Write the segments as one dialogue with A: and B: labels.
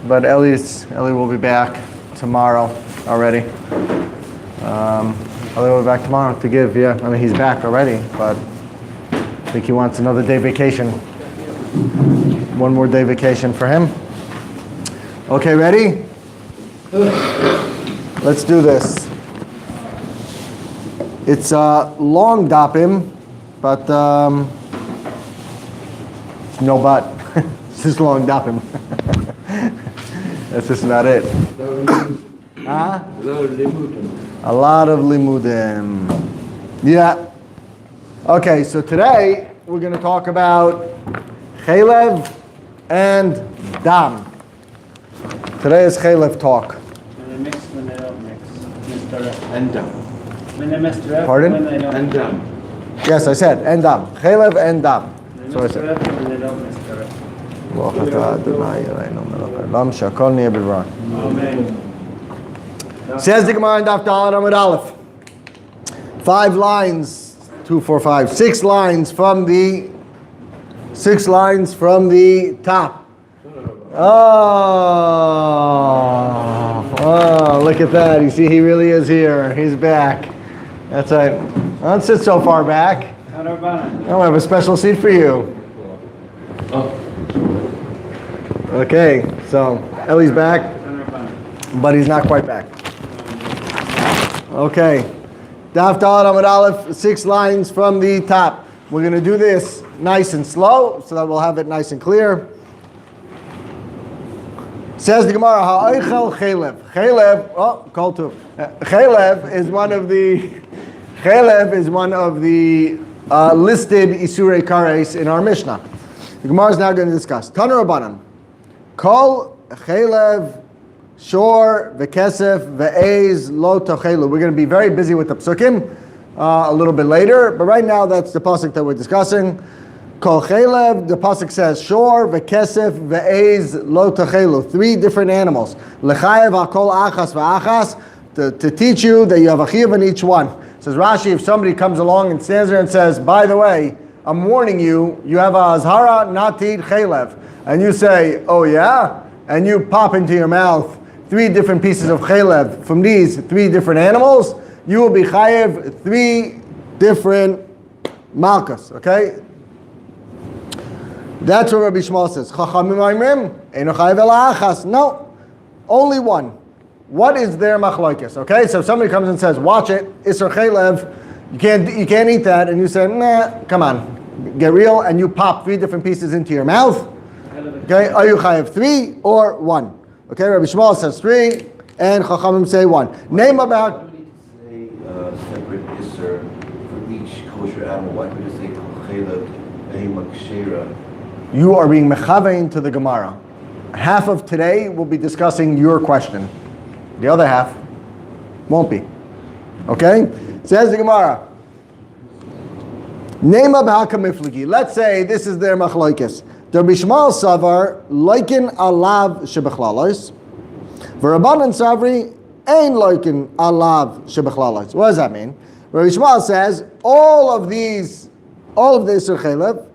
A: but Ellie will be back tomorrow already. Ellie will be back tomorrow to give. Yeah, I mean he's back already, but I think he wants another day vacation. One more day vacation for him. Okay, ready? Let's do this. It's a long dapim, but no but. It's just long dapim. That's just about it. Huh? A lot of limudim. Yeah. Okay, so today we're going to talk about chaylev and dam. Today is chaylev talk.
B: When they mix, when they don't mix.
C: And dam.
B: When they mess it up,
A: Pardon?
B: when they don't.
C: And dam.
A: Yes, I said and dam. Chaylev and dam.
B: When
A: So I
B: they mess it
A: said.
B: up, when they don't mess it up. Amen.
A: Says the Gemara in Daf Yomi Aleph. 5 lines, 2, 4, 5, 6 lines from the top. Oh, look at that. You see, he really is here. He's back. That's right. Don't sit so far back. I have a special seat for you. Okay, so Ellie's back, but he's not quite back. Okay, Daf Yomi Aleph, 6 lines from the top. We're going to do this nice and slow so that we'll have it nice and clear. Says the Gemara, Ha'oichel chaylev. Chaylev, call to. Chaylev is one of the listed Isurei Kares in our Mishnah. The Gemara is now going to discuss. Tana Rabbanan. Kol chaylev shor v'kesef v'eiz lo tochelu. We're going to be very busy with the psukim a little bit later, but right now that's the pasuk that we're discussing. Kol chaylev, the pasuk says shor v'kesef v'eiz lo tochelu. 3 different animals. Lechayev hakol achas v'achas, to teach you that you have a chiyuv in each one. Says Rashi, if somebody comes along and stands there and says, by the way, I'm warning you, you have a azhara not to eat chaylev. And you say, oh yeah? And you pop into your mouth 3 different pieces of chaylev from these 3 different animals, you will be chayev 3 different malchus, okay? That's what Rabbi Shmuel says. Chachamim oimrim, eino chayev ela achas. No, only one. What is their machlokes? Okay, so if somebody comes and says, watch it, Isser chaylev, you can't eat that, and you say, nah, come on, get real, and you pop 3 different pieces into your mouth. Okay, are you chayev 3 or 1? Okay, Rabbi Shmuel says 3, and Chachamim say 1. Name about.
C: Say separate isser for each kosher animal. Why could you say chaylev behema kshera?
A: You are being mechavein to the Gemara. Half of today will be discussing your question. The other half won't be. Okay? Says the Gemara. Name of hakamifligi. Let's say this is their machlokes. The Bishmal Savar Laikin Alav Shebechlalos. V'Rabbanan Savri Ein Laikin Alav Shebechlalos. What does that mean? Rabbi Shmuel says all of the Isser Chaylev,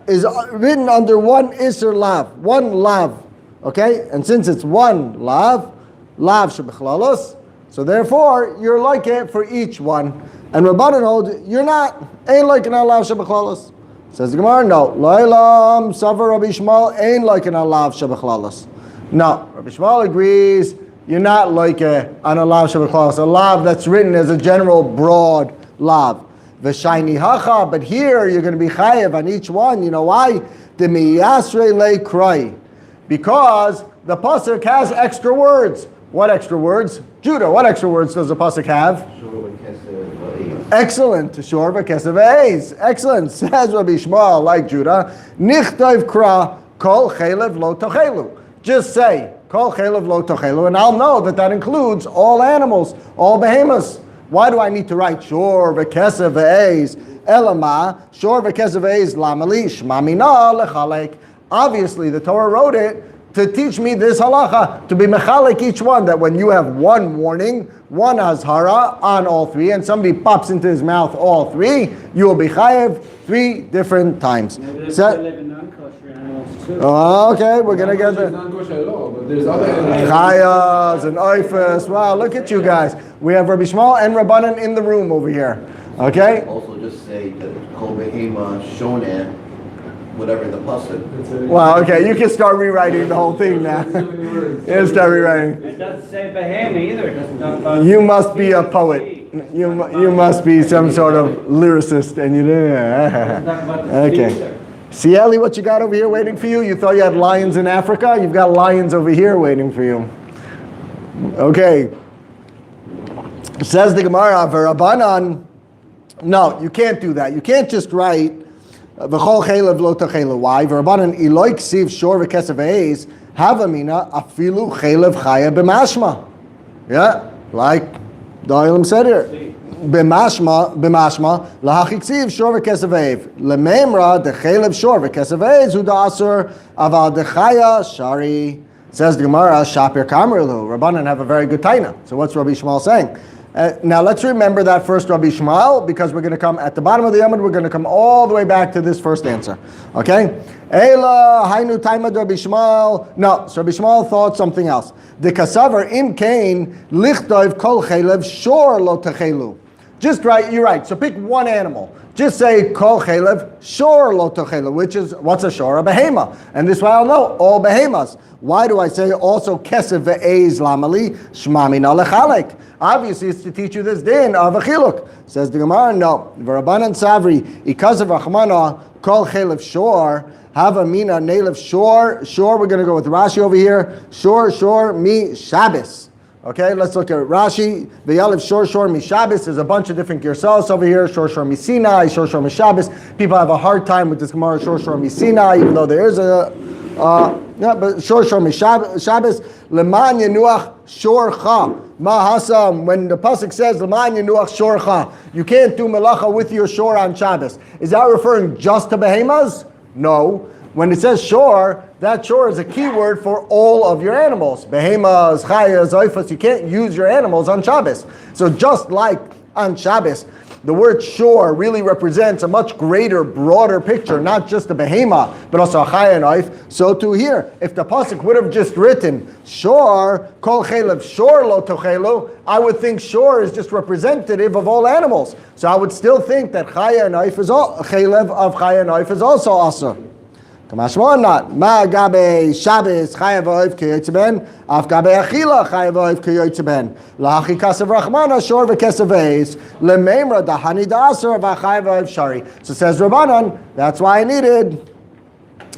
A: is written under one Isser Lav, one Lav. Okay? And since it's one Lav Shebechlalos, so therefore you're like it for each one. And Rabbanan hold you're not. Ein Laikin Alav Shebechlalos. Says the Gemara, no. Loilam Savar Rabbi Shmuel ain't like an alav shebechlalos. No, Rabbi Shmuel agrees you're not like an alav shebechlalos. A lav that's written as a general broad lav. V'shayni hacha, but here you're going to be chayev on each one. You know why? The miyasre le krai, because the pasuk has extra words. What extra words? Judah. What extra words does the pasuk have? Excellent. Shor v'kesev v'eiz. Excellent. Says Rabbi Shmuel, like Judah, nichtayv kra kol chaylev lo tochelu. Just say kol chaylev lo tochelu, and I'll know that includes all animals, all behemoths. Why do I need to write shor v'kesev v'eiz? Elama shor v'kesev v'eiz lamali shmamina lechalek. Obviously, the Torah wrote it to teach me this halacha, to be mechalek each one, that when you have one warning, one azhara on all 3, and somebody pops into his mouth all 3, you will be chayev 3 different times.
B: So, live in non-kosher animals animals too.
A: Oh, okay, we're gonna get
D: It's
A: the
D: not kosher at all, but there's other animals.
A: chayas and oifas. Wow, look at you guys. We have Rabbi Shmuel and Rabbanan in the room over here. Okay?
C: Also just say that kol behema shoneh, whatever the pasuk.
A: Wow, okay, you can start rewriting the whole thing now. You can start rewriting.
B: It doesn't say behema either. It doesn't talk about.
A: You must be a poet. You must be some sort of lyricist, and you
B: It doesn't talk about the
A: Okay.
B: sea either.
A: See, Ellie, what you got over here waiting for you? You thought you had lions in Africa? You've got lions over here waiting for you. Okay. Says the Gemara, V'Rabbanan. No, you can't do that. You can't just write V'chol chelev lo techelu. Why? V'Rabbanan iloi ksiv shor v'kesav eis havamina afilu chelev chaya b'mashma. Yeah, like the Olam said here. B'mashma lahachi ksiv shor v'kesav eiv lememra dechelev shor v'kesav eis hu da'asur aval dechaya shari. Says the Gemara, Shapir Kamrilu. Rabbanan have a very good taina. So what's Rabbi Shmuel saying? Now let's remember that first Rabbi Shmuel, because we're going to come at the bottom of the Yamud, we're going to come all the way back to this first answer. Okay? Eila hainu taimad Rabbi Shmuel. No, so Rabbi Shmuel thought something else. The kasavar im kain lichtov kol chelev shor lo techelu. Just right, you're right. So pick one animal. Just say kol chelev shor lo techelu, which is, what's a shor? A behema. And this way I'll know, all behemas. Why do I say also kesev ve'ez lamali shmamina lechalek? Obviously, it's to teach you this din of a chiluk. Says the Gemara, no. V'Rabbanan Savri, because of Rachmana, kol chelev shor, have a mina nelev shor. Shor, we're going to go with Rashi over here. Shor, mi Shabbos. Okay, let's look at Rashi. V'yalev shor mi Shabbos. There's a bunch of different Kereisos over here. Shor mi Sinai, shor mi Shabbos. People have a hard time with this Gemara, shor mi Sinai, even though there is a... but shor mi Shabbos. Leman yenuach shorcha. Mahasam, when the pasuk says Leman yenuach shorcha, you can't do melacha with your shor on Shabbos. Is that referring just to behemas? No. When it says shor, that shor is a key word for all of your animals. Behemas, chayas, oifas, you can't use your animals on Shabbos. So just like on Shabbos, the word shor really represents a much greater, broader picture, not just a behema, but also a chaya and oif. So too here, if the pasuk would have just written shor, kol chelev shor lo tochelu, I would think shor is just representative of all animals. So I would still think that chaya and oif is chelev of chaya and oif is also asur. Kamashmon not. Ma gabe Shabbos chayav oif kiyotze ben. Af gabe achila chayav oif kiyotze ben. Lahachi kasav rachmana shor v'kesav eis. Lememra dahani da'aser v'chayav oif shari. So says Rabbanan, that's why I needed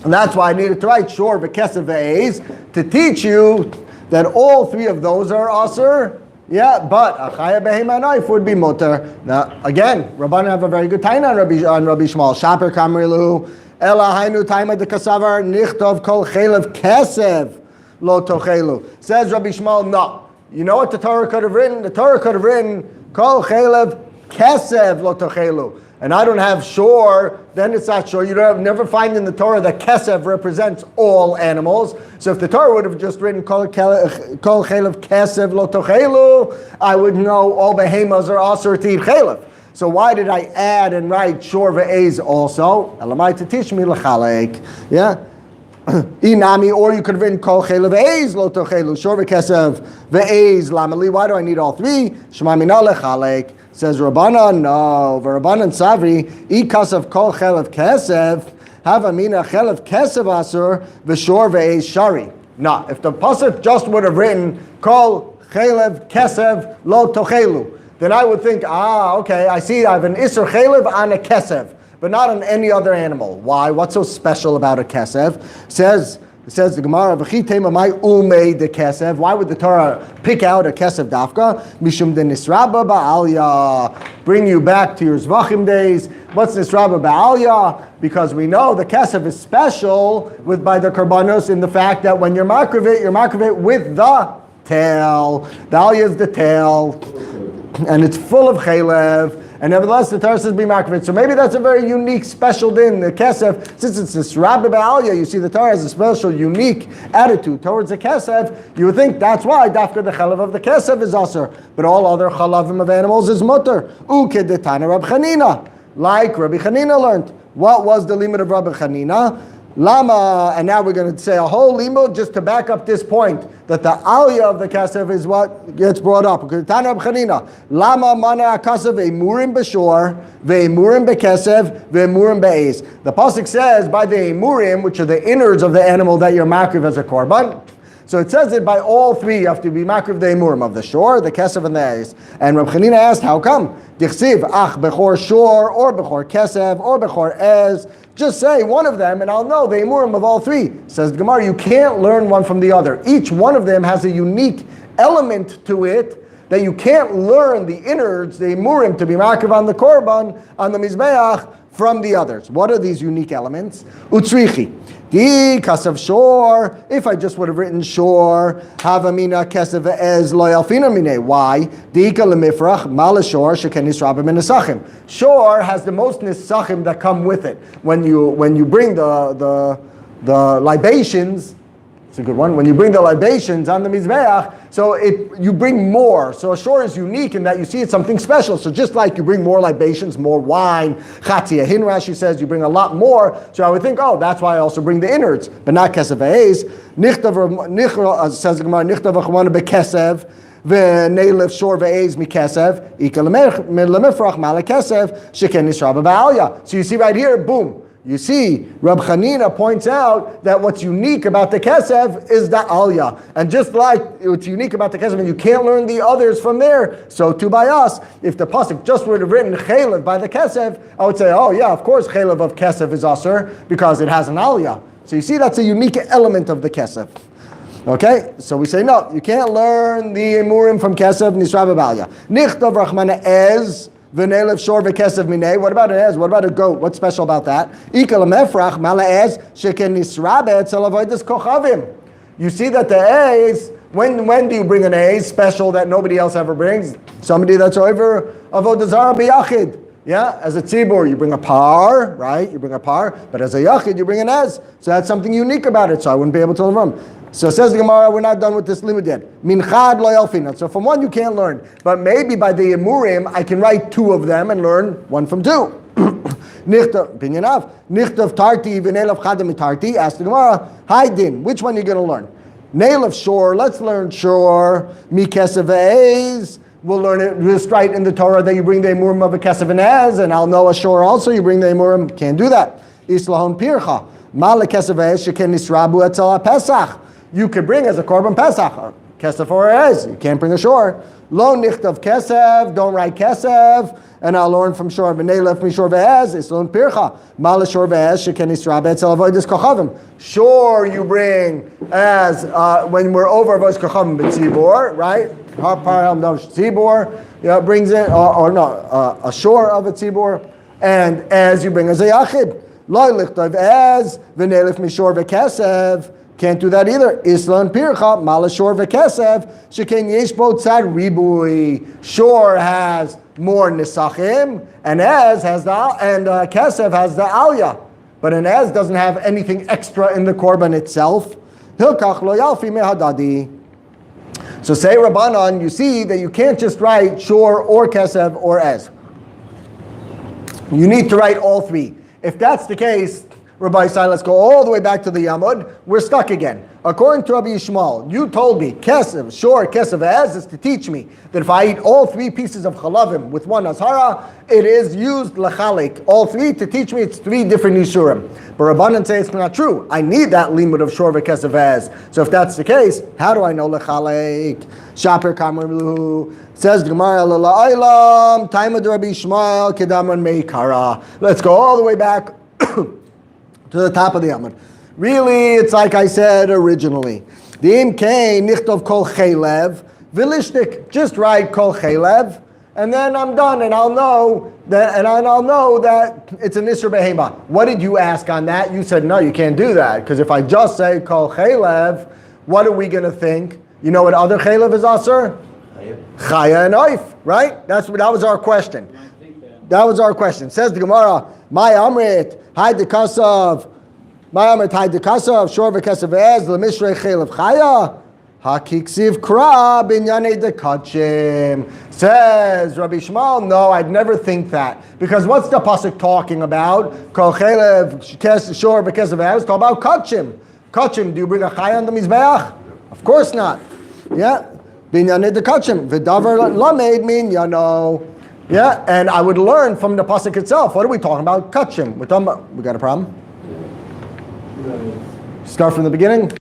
A: to write shor v'kesav eis to teach you that all three of those are asur. Yeah, but a chaya behema knife would be mutter. Now again, Rabbanan have a very good taina on Rabbi Shmuel. Shaper kamrilu. Ela hainu taima de kasavar nichtov kol chelev kesev lo tochelu. Says Rabbi Shmuel, no. You know what the Torah could have written? The Torah could have written kol chelev kesev lo tochelu. And I don't have shor, then it's not shor. You never find in the Torah that kesev represents all animals. So if the Torah would have just written kol chelev kesev lo tochelu, I would know all behemas are asur to eat chelev. So why did I add and write shor ve'ez also? Elamai to teach me lechalek. Yeah? Inami, or you could have written kol chelev ve'ez lo tochelu. Shor ve'kesev ve'ez lamali. Why do I need all three? Shema mina lechalek. Says Rabbanan, no. Rabbanan savri, ikasav kol chelev kesev, have a mina chelev kesev asur, v'shor ve'ez shari. No, if the pasuk just would have written kol chelev kesev lo tochelu, then I would think, okay, I see I have an Isser Chelev on a Kesev, but not on any other animal. Why? What's so special about a Kesev? Says the Gemara, V'chitema mai umei de Kesev. Why would the Torah pick out a Kesev dafka? Mishum de Nisraba ba'alya. Bring you back to your Zvachim days. What's Nisraba ba'alya? Because we know the Kesev is special by the Karbanos in the fact that when you're makravit with the tail. The alya is the tail. And it's full of chelev, and nevertheless the Torah says be makravit. So maybe that's a very unique, special din. The kesef, since it's this rabbi ba'alya, you see the Torah has a special, unique attitude towards the kesef. You would think that's why dafka the chelev of the kesef is asur, but all other chalavim of animals is mutter. Ukedetana Rabbi Chanina, like Rabbi Chanina learned. What was the limit of Rabbi Chanina? Lama, and now we're going to say a whole limud just to back up this point that the aliyah of the kesef is what gets brought up. Lama mana kesef emurim b'shor ve'emurim b'kesef ve'emurim be'ez. The pasuk says by the emurim, which are the innards of the animal that you're makriv as a korban. So it says it by all three. You have to be makriv the emurim of the shor, the kesef, and the ez. And Rab Chanina asked, how come? Dichsiv ach bechor shor or bechor kesef or bechor ez. Just say one of them and I'll know the emurim of all three. Says the Gemara, you can't learn one from the other. Each one of them has a unique element to it that you can't learn the innards, the emurim, to be makriv on the korban, on the mizbeach, from the others. What are these unique elements? Utzrichi. Di kasav shor. If I just would have written shor, havamina kesav ez lo yalfina mine. Why? Dika lemifrach malashor sheken nisrabim nisachim. Shor has the most nisachim that come with it. When you bring the libations. It's a good one. When you bring the libations on the mizbeach, so you bring more. So a shor is unique in that you see it's something special. So just like you bring more libations, more wine, chatzia hin, Rashi says you bring a lot more. So I would think, oh, that's why I also bring the innards, but not kesef v'ez. Nichtav says the Gemara, nichtav achwana bekesev. V'neilef shor ve'ez mikesev ika lemifrach malakesev sheken nisraba ba'alya. So you see right here, boom. You see, Rab Chanina points out that what's unique about the kesef is the aliyah. And just like what's unique about the kesef, and you can't learn the others from there, so too by us, if the pasuk just would have written chaylev by the kesef, I would say, oh yeah, of course chaylev of kesef is aser, because it has an aliyah. So you see, that's a unique element of the kesef. Okay, so we say, no, you can't learn the emurim from kesef, nisra b'aliyah. Nichtav rachmana ez, v'nelev shor v'kesev minei. What about an ez? What about a goat? What's special about that? Ika lemefrach mala ez sheken nisrabe etzel avodas kochavim. You see that the ez, when do you bring an ez special that nobody else ever brings? Somebody that's over avodah zarah b'yachid. Yeah, as a tzibur, you bring a par, right? You bring a par, but as a yachid, you bring an ez. So that's something unique about it. So I wouldn't be able to learn. So says the Gemara, we're not done with this limud yet. Minchad lo yalfina. So from one you can't learn, but maybe by the emurim I can write two of them and learn one from two. Nichtav, opinion of nichtav tarti v'nelav chadam tarti. Ask the Gemara, haydin. Which one are you going to learn? Nail of shor. Let's learn shor. Mikesef v'ez. We'll learn it just right in the Torah that you bring the emurim of a kesef and ez, and I'll know a shor also. You bring the emurim. Can't do that. Islahon pircha. Mal kesef v'ez sheken nisrabu etzel pesach. You could bring as a korban pesach, kesef or ez. You can't bring a shor. Lo nichtav kesef, don't write kesef, and I'll learn from shor. V'neilef mishor ve'ez, it's lo pircha. Mal shor ve'ez, sheken nisra be'etzel avodas kochavim. Shor you bring as, when we're over avodas kochavim b'tzibor, right? Har no tzibor, brings it, or no, a shor of a tzibor, and as you bring as a yachid. Lo nichtav ez, v'neilef mishor ve'kesef. Can't do that either. Islan pircha malashor v'kesev sheken yeshbo tzad ribui. Shor has more nisachim, and ez has the kesev has the aliyah, but an ez doesn't have anything extra in the korban itself. Hilkach lo yalfi mehadadi. So say Rabbanan, you see that you can't just write shor or kesev or ez. You need to write all three. If that's the case, Rabbi Yisai, let's go all the way back to the Yamud. We're stuck again. According to Rabbi Yishmael, you told me kesef, shor, kesef, ez is to teach me that if I eat all three pieces of chalavim with one azhara, it is used lachalik. All three to teach me it's three different yisurim. But Rabbanan say it's not true. I need that limud of shor, kesef, ez. So if that's the case, how do I know lachalik? Shaper kamar says Gemara la'aylam taimad Rabbi Yishmael kedamran meikara. Let's go all the way back to the top of the Amud. Really, it's like I said originally. The imkei nichtov kol chaylev vilishtik. Just write kol chaylev, and then I'm done, and I'll know that, it's an isur behema. What did you ask on that? You said no, you can't do that because if I just say kol chaylev, what are we going to think? You know what other chaylev is aser? Chaya and oif, right? That was our question. That was our question. Says the Gemara, my amrit. Hide the kasav, shor v'kesav ez, l'mishrei chaylev chaya. Hakiksiv kra binyane de kachim. Says Rabbi Shmuel, no, I'd never think that. Because what's the pasuk talking about? Kol chelev shor b'kesav av. It's talking about kachim. Kachim, do you bring a chay on the mizbeach? Of course not. Yeah. Binyane de kachim. V'davar lamed minyano. Yeah, and I would learn from the pasuk itself. What are we talking about? Kachim. We got a problem? Start from the beginning.